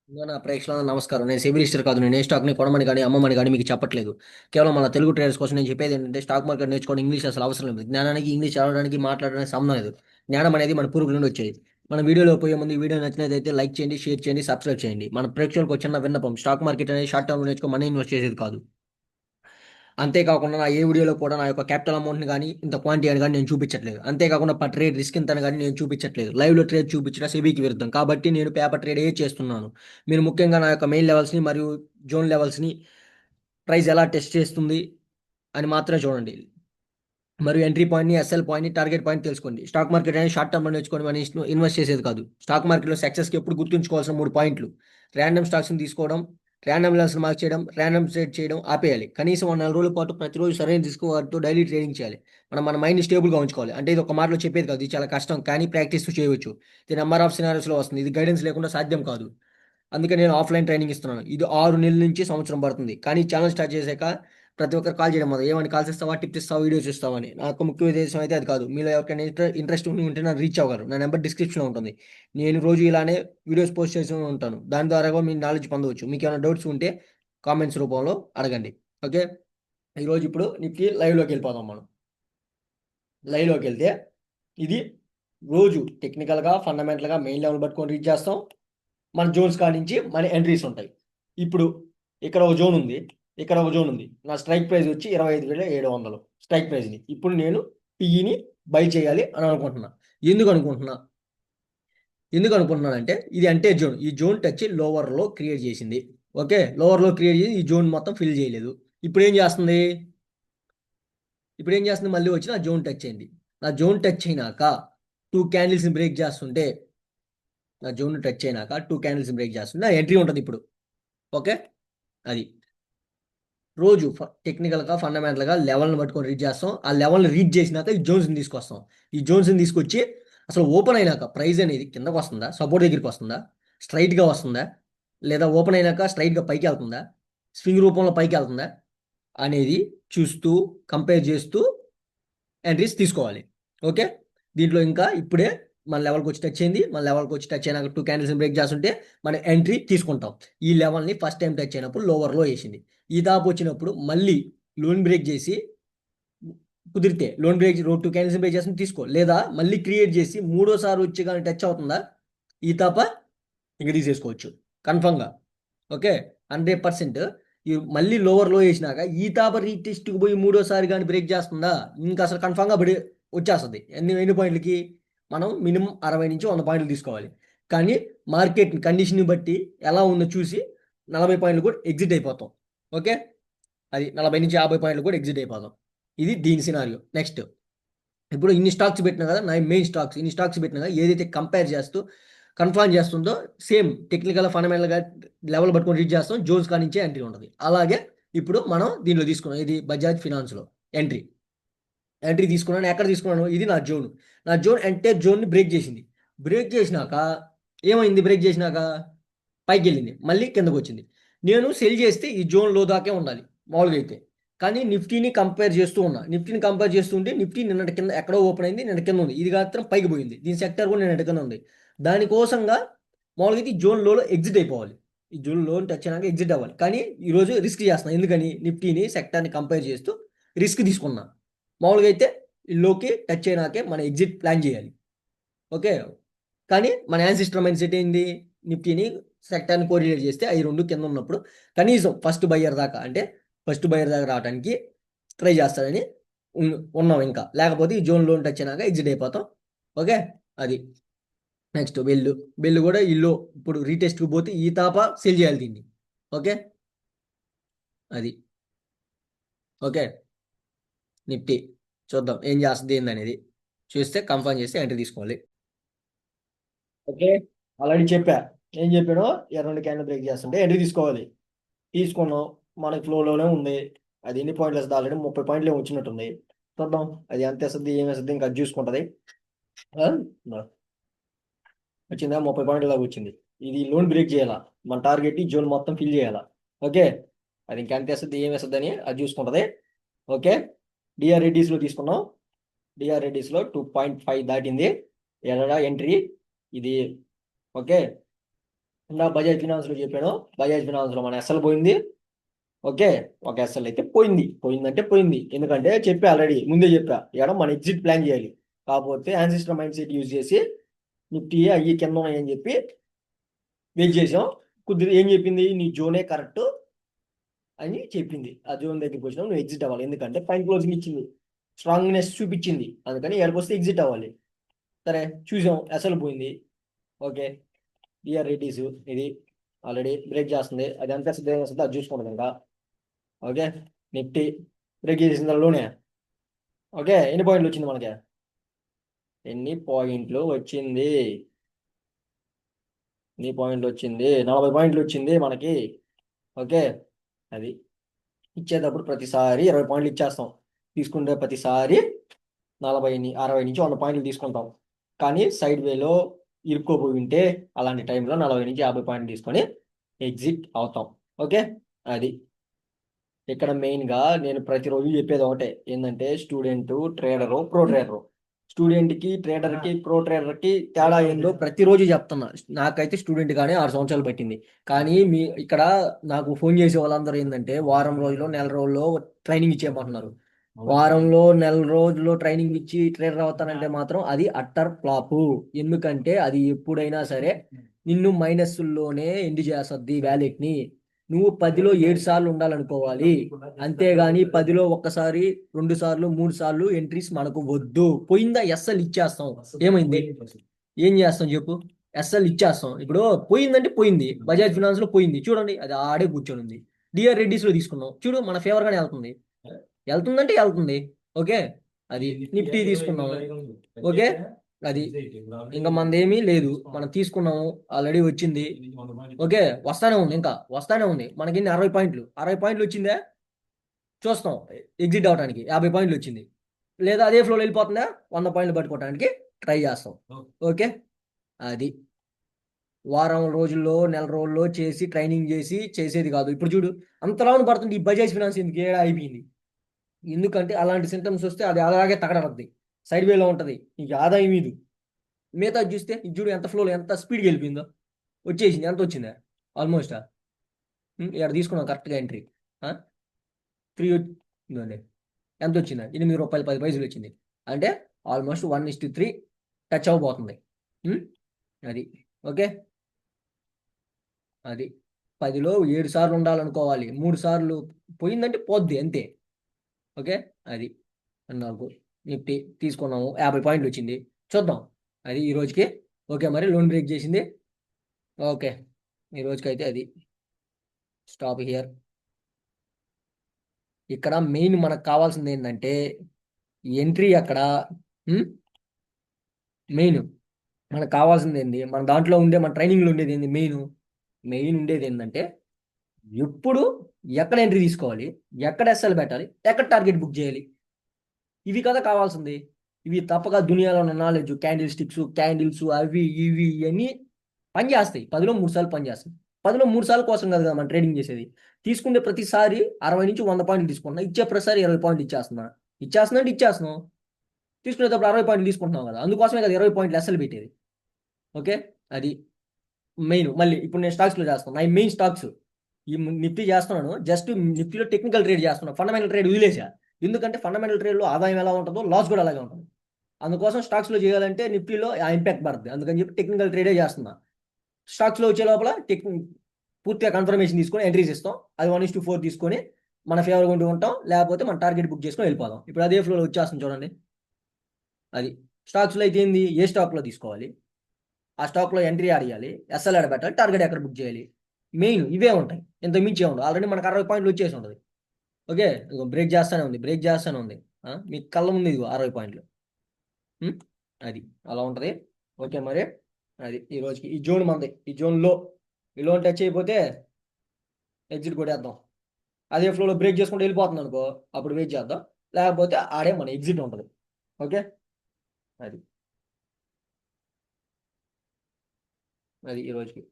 నా ప్రేక్షకులకు నమస్కారం. నేను సెబీ రిజిస్టర్ కాదు. నేను ఏ స్టాక్‌ని కొనమని గాని, అమ్మమని గాని మీకు చెప్పట్లేదు. కేవలం మన తెలుగు ట్రేడర్స్ కోసం నేను చెప్పేది ఏంటంటే, స్టాక్ మార్కెట్ నేర్చుకోవడం ఇంగ్లీష్ అసలు అవసరం లేదు. జ్ఞానానికి ఇంగ్లీష్ చదవడానికి, మాట్లాడడానికి సంబంధం లేదు. జ్ఞానం అనేది మన పూర్వీకుల నుండి వచ్చేది. మన వీడియోలో పోయే ముందు ఈ వీడియో నచ్చినట్లయితే లైక్ చేయండి, షేర్ చేయండి, సబ్స్క్రైబ్ చేయండి. మన ప్రేక్షకులకు ఒక చిన్న విన్నపం. స్టాక్ మార్కెట్ అనేది షార్ట్ టర్మ్‌లో నేర్చుకొని మనీ ఇన్వెస్ట్ చేసేది కాదు. అంతేకాకుండా నా ఏ వీడియోలో కూడా నా యొక్క క్యాపిటల్ అమౌంట్‌ని గాని, ఇంత క్వాంటిటీ అని గాని నేను చూపించట్లేదు. అంతేకాకుండా పర్ ట్రేడ్ రిస్క్ ఇంతని గాని నేను చూపించట్లేదు. లైవ్‌లో ట్రేడ్ చూపించడం సెబీకి విరుద్ధం. కాబట్టి నేను పేపర్ ట్రేడే చేస్తున్నాను. మీరు ముఖ్యంగా నా యొక్క మెయిన్ లెవెల్స్‌ని మరియు జోన్ లెవెల్స్‌ని ప్రైస్ ఎలా టెస్ట్ చేస్తుంది అని మాత్రమే చూడండి. మరియు ఎంట్రీ పాయింట్‌ని, ఎస్ఎల్ పాయింట్‌ని, టార్గెట్ పాయింట్ తెలుసుకోండి. స్టాక్ మార్కెట్ అనేది షార్ట్ టర్మ్‌లో నేర్చుకొని మనీ ఇన్వెస్ట్ చేసేది కాదు. స్టాక్ మార్కెట్‌లో సక్సెస్‌కి ఎప్పుడు గుర్తుంచుకోవాల్సిన 3 పాయింట్లు. రాండమ్ స్టాక్స్‌ని తీసుకోవడం, రాండమ్ లెవెల్స్‌ని మార్క్ చేయడం, రాండమ్ ట్రేడ్ చేయడం ఆపేయాలి. కనీసం ఒక నెల రోజుల పాటు ప్రతిరోజు సరైన రిస్క్ వాడుతూ డైలీ ట్రేడింగ్ చేయాలి. మనం మన మైండ్‌ని స్టేబుల్‌గా ఉంచుకోవాలి. అంటే ఇది ఒక మాటలో చెప్పేది కాదు. ఇది చాలా కష్టం. కానీ ప్రాక్టీస్‌తో చేయవచ్చు. ఇది నంబర్ ఆఫ్ సినారియోస్‌లో వస్తుంది. ఇది గైడెన్స్ లేకుండా సాధ్యం కాదు. అందుకే నేను ఆఫ్‌లైన్ ట్రైనింగ్ ఇస్తున్నాను. ఇది 6 నెలల నుంచి సంవత్సరం పడుతుంది. కానీ ఛానెల్ స్టార్ట్ చేశాక ప్రతి ఒక్కరు కాల్ చేయడం మొదలు ఏమని కాల్స్ ఇస్తావా, టిప్స్ ఇస్తావా, వీడియోస్ ఇస్తావా అని. నాకు ముఖ్య ఉద్దేశం అయితే అది కాదు. మీలో ఎవరికైనా ఇంట్రెస్ట్ ఉంటే నన్ను రీచ్ అవ్వగలరు. నా నెంబర్ డిస్క్రిప్షన్‌లో ఉంటుంది. నేను రోజు ఇలానే వీడియోస్ పోస్ట్ చేస్తూ ఉంటాను. దాని ద్వారా కూడా మీరు నాలెడ్జ్ పొందవచ్చు. మీకేమైనా డౌట్స్ ఉంటే కామెంట్స్ రూపంలో అడగండి. ఓకే. ఈరోజు ఇప్పుడు నిఫ్టీ లైవ్‌లోకి వెళ్ళిపోదాం మనం. లైవ్‌లోకి వెళ్తే ఇది రోజు టెక్నికల్‌గా, ఫండమెంటల్‌గా మెయిన్ లెవెల్ పట్టుకొని రీచ్ చేస్తాం. మన జోన్స్ కాడ నుంచి మన ఎంట్రీస్ ఉంటాయి. ఇప్పుడు ఇక్కడ ఒక జోన్ ఉంది. ఇక్కడ ఒక జోన్ ఉంది. నా స్ట్రైక్ ప్రైస్ వచ్చి 25,700 స్ట్రైక్ ప్రైస్‌ని. ఇప్పుడు నేను పిఈని బై చేయాలి అని అనుకుంటున్నా. ఎందుకు అనుకుంటున్నా? ఎందుకు అనుకుంటున్నానంటే ఇది అంటే జోన్. ఈ జోన్ టచ్ లోవర్‌లో క్రియేట్ చేసింది. ఓకే. లోవర్‌లో క్రియేట్ చేసి ఈ జోన్ మొత్తం ఫిల్ చేయలేదు. ఇప్పుడేం చేస్తుంది? ఇప్పుడేం చేస్తుంది? మళ్ళీ వచ్చి నా జోన్ టచ్ అయింది. నా జోన్ టచ్ అయినాక 2 క్యాండిల్స్‌ని బ్రేక్ చేస్తుంటే నా జోన్ టచ్ అయినాక 2 క్యాండిల్స్‌ని బ్రేక్ చేస్తుంటే నా ఎంట్రీ ఉంటది ఇప్పుడు. ఓకే. అది. రోజు టెక్నికల్‌గా, ఫండమెంటల్‌గా లెవెల్‌ని పట్టుకొని రీడ్ చేస్తాం. ఆ లెవెల్‌ని రీడ్ చేసినాక ఈ జోన్స్‌ని తీసుకొస్తాం. ఈ జోన్స్‌ని తీసుకొచ్చి అసలు ఓపెన్ అయినాక ప్రైస్ అనేది కిందకొస్తుందా? సపోర్ట్ దగ్గరికొస్తుందా? స్ట్రెయిట్‌గా వస్తుందా? లేదా ఓపెన్ అయినాక స్ట్రెయిట్‌గా పైకెళ్తుందా? స్వింగ్ రూపంలో పైకెళ్తుందా? అనేది చూస్తూ, కంపేర్ చేస్తూ ఎంట్రీస్ తీసుకోవాలి. ఓకే. దీంట్లో ఇంకా ఇప్పుడే మన లెవెల్‌కొచ్చి టచ్ అయింది. మన లెవెల్‌కొచ్చి టచ్ అయినాక 2 క్యాండిల్స్‌ని బ్రేక్ చేస్తుంటే మన ఎంట్రీ తీసుకుంటాం. ఈ లెవెల్‌ని ఫస్ట్ టైమ్ టచ్ అయినప్పుడు లోవర్‌లో ఏసింది. ఈ టాప్ వచ్చినప్పుడు మళ్ళీ లోన్ బ్రేక్ చేసి కుదిరితే లోన్ బ్రేక్ 2 క్యాండిల్స్‌ని బ్రేక్ చేస్తుంది తీసుకో. లేదా మళ్ళీ క్రియేట్ చేసి మూడోసారి వచ్చి గాని టచ్ అవుతుందా? ఈ తాప ఇంక తీసేసుకోవచ్చు. కన్ఫర్మ్‌గా. ఓకే. 100% మళ్ళీ లోవర్‌లో ఏసినాక ఈ తాప రీటెస్ట్‌కి పోయి మూడోసారి గాని బ్రేక్ చేస్తుందా? ఇంక అసలు కన్ఫర్మ్‌గా వచ్చేస్తది. ఎన్ని పాయింట్లకి? మనం మినిమమ్ 60-100 పాయింట్లు తీసుకోవాలి. కానీ మార్కెట్ కండిషన్‌ని బట్టి ఎలా ఉందో చూసి 40 పాయింట్లు కూడా ఎగ్జిట్ అయిపోతాం. ఓకే. అది 40-50 పాయింట్లు కూడా ఎగ్జిట్ అయిపోదాం. ఇది దీని సినారియో. నెక్స్ట్ ఇప్పుడు ఇన్ని స్టాక్స్ పెట్టినా కదా! నా మెయిన్ స్టాక్స్ ఇన్ని స్టాక్స్ పెట్టినా కదా! ఏదైతే కంపేర్ చేస్తూ కన్ఫర్మ్ చేస్తుందో సేమ్ టెక్నికల్ ఫండమెంటల్‌గా లెవెల్ పట్టుకొని రీడ్ చేస్తాం. జోన్స్ కాడ నుంచే ఎంట్రీ ఉంటది. అలాగే ఇప్పుడు మనం దీంట్లో తీసుకున్నాం. ఇది బజాజ్ ఫినాన్స్‌లో ఎంట్రీ. ఎంట్రీ తీసుకున్నాను. ఎక్కడ తీసుకున్నాను? ఇది నా జోన్. నా జోన్ ఎంటైర్ జోన్‌ని బ్రేక్ చేసింది. బ్రేక్ చేసినాక ఏమైంది బ్రేక్ చేసినాక? పైకెళ్ళింది. మళ్ళీ కిందకొచ్చింది. నేను సెల్ చేస్తే ఈ జోన్ లో దాకే ఉండాలి మామూలుగా అయితే. కానీ నిఫ్టీని కంపేర్ చేస్తూ ఉన్నా. నిఫ్టీని కంపేర్ చేస్తుంటే నిఫ్టీ నిన్నటి కింద ఎక్కడో ఓపెన్ అయింది. నిన్న కింద ఉంది. ఇది మాత్రం పైకి పోయింది. దీని సెక్టార్ కూడా నిన్నటి కింద ఉంది. దానికోసంగా మామూలుగా అయితే ఈ జోన్ లోలో ఎగ్జిట్ అయిపోవాలి. ఈ జోన్ లోని టచ్ అయినాక ఎగ్జిట్ అవ్వాలి. కానీ ఈరోజు రిస్క్ చేస్తున్నా. ఎందుకని? నిఫ్టీని సెక్టార్‌ని కంపేర్ చేస్తూ రిస్క్ తీసుకున్నా. మామూలుగా అయితే ఈ లోకి టచ్ అయినాకే మనం ఎగ్జిట్ ప్లాన్ చేయాలి. ఓకే. కానీ మన యాన్సిస్టర్ మైండ్ సెట్ ఏంది? నిఫ్టీని సెక్టార్‌ని కోరిలేట్ చేస్తే అయి 2 కింద ఉన్నప్పుడు కనీసం ఫస్ట్ బయర్ దాకా అంటే ఫస్ట్ బయర్ దాకా రావడానికి ట్రై చేస్తాడని ఉన్నాం ఇంకా. లేకపోతే ఈ జోన్‌లోని టచ్ అయినాక ఎగ్జిట్ అయిపోతాం. ఓకే. అది. Next bell. బెల్ కూడా ఈళ్ళు ఇప్పుడు రీటెస్ట్‌కి పోతే ఈ తాప సేల్ చేయాలి దీన్ని. ఓకే. అది. ఓకే. నిఫ్టీ. చూద్దాం ఏం చేస్తది ఏందనేది. చూస్తే కన్ఫర్మ్ చేసి ఎంట్రీ తీసుకోవాలి. ఓకే. ఆల్రెడీ చెప్పా. ఏం చెప్పానో 2 క్యాండిల్ బ్రేక్ చేస్తుంటే ఎంట్రీ తీసుకోవాలి. తీసుకున్నాం. మనకి ఫ్లోలోనే ఉంది. అది ఎన్ని పాయింట్లు వస్తది ఆల్రెడీ 30 పాయింట్లే వచ్చినట్టుంది. చూద్దాం. అది ఎంత వేస్తది, ఏం వేస్తది ఇంకా అది చూసుకుంటది. ఆ! వచ్చిందా? 30 పాయింట్ల దాకా వచ్చింది. ఇది లోన్ బ్రేక్ చేయాలా. మన టార్గెట్ ఈ జోన్ మొత్తం ఫిల్ చేయాలా. ఓకే. అది ఇంకా ఎంత వేస్తది, ఏం వేస్తదని అది చూసుకుంటది. ఓకే. డిఆర్ రెడ్డీస్‌లో తీసుకున్నాం. డిఆర్ రెడ్డీస్‌లో 2.5 దాటింది. ఎక్కడ ఎంట్రీ ఇది. ఓకే. నా బజాజ్ ఫినాన్స్లో చెప్పాను. బజాజ్ ఫినాన్స్లో మన ఎస్ఎల్ పోయింది. ఓకే, ఒక ఎస్ఎల్ అయితే పోయిందంటే పోయింది. ఎందుకంటే చెప్పా ఆల్రెడీ, ముందే చెప్పా ఇక్కడ మన ఎగ్జిట్ ప్లాన్ చేయాలి. కాకపోతే యాన్సిస్టర్ మైండ్ సెట్ యూజ్ చేసి నిఫ్టీ అయ్యి కింద ఉన్నాయని చెప్పి వెయిట్ చేసాం. కుదిరి ఏం చెప్పింది, నీ జోనే కరెక్ట్ అని చెప్పింది. ఆ జోన్ దగ్గరికి వచ్చినావు, నువ్వు ఎగ్జిట్ అవ్వాలి. ఎందుకంటే పైన క్లోజింగ్ ఇచ్చింది, స్ట్రాంగ్నెస్ చూపించింది, అందుకని ఎక్కడికి వస్తే ఎగ్జిట్ అవ్వాలి. సరే చూసాం, అసలు పోయింది. ఓకే, డిఆర్ రెడ్డిస్ ఇది ఆల్రెడీ బ్రేక్ చేస్తుంది. అది ఎంత సిద్ధంగా వస్తుందో అది చూసుకుంటుంది ఇంకా. ఓకే, నిఫ్టీ బ్రేక్ చేసిన దానిలోనే. ఓకే, ఎన్ని పాయింట్లు వచ్చింది మనకి, ఎన్ని పాయింట్లు వచ్చింది, 40 పాయింట్లు వచ్చింది మనకి. ఓకే, అది ఇచ్చేటప్పుడు ప్రతిసారి 20 పాయింట్లు ఇచ్చేస్తాం. తీసుకుంటే ప్రతిసారి 60 నుంచి 100 పాయింట్లు తీసుకుంటాం. కానీ సైడ్ వేలో ఇరుక్కోపోయి ఉంటే అలాంటి టైంలో 40 నుంచి 50 పాయింట్లు తీసుకొని ఎగ్జిట్ అవుతాం. ఓకే, అది ఇక్కడ మెయిన్గా నేను ప్రతిరోజు చెప్పేది ఒకటే, ఏంటంటే స్టూడెంట్, ట్రేడరు, ప్రో ట్రేడరు. స్టూడెంట్కి, ట్రేడర్కి, ప్రో ట్రేడర్కి తేడా ఏందో ప్రతిరోజు చెప్తున్నా. నాకైతే స్టూడెంట్ కానీ 6 సంవత్సరాలు పట్టింది. కానీ మీ ఇక్కడ నాకు ఫోన్ చేసే వాళ్ళందరూ ఏంటంటే వారం రోజులు, నెల రోజుల్లో ట్రైనింగ్ ఇచ్చేయమంటున్నారు. వారంలో, నెల రోజుల్లో ట్రైనింగ్ ఇచ్చి ట్రేడర్ అవుతానంటే మాత్రం అది అట్టర్ ఫ్లాపు. ఎందుకంటే అది ఎప్పుడైనా సరే నిన్ను మైనస్లోనే ఎండ్ చేస్తుంది వ్యాలెట్ని. నువ్వు 10లో 7 సార్లు ఉండాలనుకోవాలి, అంతేగాని 10లో ఒక్కసారి, 2 సార్లు, 3 సార్లు ఎంట్రీస్ మనకు వద్దు. పోయిందా ఎస్ఎల్ ఇచ్చేస్తాం. ఏమైంది, ఏం చేస్తాం చెప్పు, ఎస్ఎల్ ఇచ్చేస్తాం. ఇప్పుడు పోయిందంటే పోయింది. బజాజ్ ఫినాన్స్ లో పోయింది చూడండి, అది ఆడే కూర్చొని ఉంది. డిఆర్ రెడ్డిస్ లో తీసుకున్నాం చూడు, మన ఫేవర్ గానే వెళ్తుంది. వెళ్తుందంటే వెళ్తుంది. ఓకే, అది నిఫ్టీ తీసుకున్నాము. ఓకే, అది ఇంకా మనదేమీ లేదు, మనం తీసుకున్నాము, ఆల్రెడీ వచ్చింది. ఓకే, వస్తానే ఉంది, ఇంకా వస్తానే ఉంది. మనకి 60 పాయింట్లు, 60 పాయింట్లు వచ్చిందే, చూస్తాం ఎగ్జిట్ అవడానికి. 50 పాయింట్లు వచ్చింది, లేదా అదే ఫ్లోలో వెళ్ళిపోతుందా 100 పాయింట్లు పట్టుకోవడానికి ట్రై చేస్తాం. ఓకే, అది వారం రోజుల్లో, నెల రోజుల్లో చేసి ట్రైనింగ్ చేసి చేసేది కాదు. ఇప్పుడు చూడు అంతలా పడుతుంది ఈ బజాజ్ ఫినాన్స్, ఎందుకు ఏడా అయిపోయింది. ఎందుకంటే అలాంటి సింటమ్స్ వస్తే అది అలాగే తగడబద్ది, సైడ్ వేలో ఉంటుంది, నీకు ఆదాయం ఇది. మిగతా చూస్తే ఇది చూడు ఎంత ఫ్లోలో, ఎంత స్పీడ్కి వెళ్ళిపోయిందో, వచ్చేసింది. ఎంత వచ్చిందా, ఆల్మోస్ట్ ఇక్కడ తీసుకున్నాం కరెక్ట్గా ఎంట్రీ 3 ఇదండి. ఎంత వచ్చిందా, ₹8.10 వచ్చింది. అంటే ఆల్మోస్ట్ 1:3 టచ్ అవ్వబోతుంది. అది ఓకే, అది 10లో 7 సార్లు ఉండాలనుకోవాలి, 3 సార్లు పోయిందంటే పోద్ది అంతే. ఓకే, అది నాకు నిఫ్టీ తీసుకున్నాము, 50 పాయింట్లు వచ్చింది. చూద్దాం అది ఈ రోజుకి. ఓకే, మరి లోన్ బ్రేక్ చేసింది. ఓకే, ఈ రోజుకైతే అది స్టాప్ హియర్. ఇక్కడ మెయిన్ మనకు కావాల్సింది ఏంటంటే ఎంట్రీ. అక్కడ మెయిన్ మనకు కావాల్సింది ఏంది, మన దాంట్లో ఉండే, మన ట్రైనింగ్లో ఉండేది ఏంది, మెయిన్ ఉండేది ఏంటంటే ఎప్పుడు ఎక్కడ ఎంట్రీ తీసుకోవాలి, ఎక్కడ ఎస్ఎల్ పెట్టాలి, ఎక్కడ టార్గెట్ బుక్ చేయాలి, ఇవి కదా కావాల్సింది. ఇవి తప్పక దునియాలో ఉన్న నాలెడ్జ్, క్యాండిల్ స్టిక్స్, క్యాండిల్స్, అవి ఇవి అన్నీ పనిచేస్తాయి. 10లో 3 సార్లు పనిచేస్తాయి. 10లో 3 సార్లు కోసం కాదు కదా మనం ట్రేడింగ్ చేసేది. తీసుకుంటే ప్రతిసారి 60 నుంచి 100 పాయింట్లు తీసుకుంటున్నా, ఇచ్చే ప్రతిసారి 20 పాయింట్లు ఇచ్చేస్తున్నా అంటే ఇచ్చేస్తున్నాం. తీసుకునేటప్పుడు 60 పాయింట్లు తీసుకుంటున్నాం కదా, అందుకోసమే కదా 20 పాయింట్లు ఎస్ఎల్ పెట్టేది. ఓకే, అది మెయిన్. మళ్ళీ ఇప్పుడు నేను స్టాక్స్లో చేస్తాను, నా మెయిన్ స్టాక్స్ ఈ నిఫ్టీ చేస్తున్నాను. జస్ట్ నిఫ్టీలో టెక్నికల్ ట్రేడ్ చేస్తున్నాను, ఫండమెంటల్ ట్రేడ్ వదిలేసా. ఎందుకంటే ఫండమెంటల్ ట్రేడ్లో ఆదాయం ఎలా ఉంటుందో లాస్ కూడా అలాగే ఉంటుంది. అందుకోసం స్టాక్స్లో చేయాలంటే నిఫ్టీలో ఆ ఇంపాక్ట్ పడుతుంది, అందుకని చెప్పి టెక్నికల్ ట్రేడే చేస్తున్నా. స్టాక్స్లో వచ్చే లోపల పూర్తిగా కన్ఫర్మేషన్ తీసుకొని ఎంట్రీస్ ఇస్తాం. అది 1:4 తీసుకొని మన ఫేవర్గా ఉంటూ ఉంటాం, లేకపోతే మన టార్గెట్ బుక్ చేసుకొని వెళ్ళిపోదాం. ఇప్పుడు అదే ఫ్లోలో వచ్చేస్తుంది చూడండి. అది స్టాక్స్లో అయితే ఏంది, ఏ స్టాక్లో తీసుకోవాలి, ఆ స్టాక్లో ఎంట్రీ ఆడియాలి, ఎస్ఎల్ ఆడ పెట్టాలి, టార్గెట్ ఎక్కడ బుక్ చేయాలి, మెయిన్ ఇవే ఉంటాయి. ఇంత మించి ఉండవు. ఆల్రెడీ మనకు 60 పాయింట్లు వచ్చేసి ఉంటుంది. ఓకే, బ్రేక్ చేస్తానే ఉంది. మీ కళ్ళ ముందు ఇదిగో 60 పాయింట్లు. అది అలా ఉంటుంది. ఓకే, మరి అది ఈ రోజుకి ఈ జోన్ మంది, ఈ జోన్లో ఈ లోన్ టచ్ అయిపోతే ఎగ్జిట్ కొట్టేద్దాం. అదే ఫ్లోలో బ్రేక్ చేసుకుంటూ వెళ్ళిపోతుంది అనుకో, అప్పుడు వెయిట్ చేద్దాం, లేకపోతే ఆడే మన ఎగ్జిట్ ఉంటుంది. ఓకే, అది ఈ రోజుకి.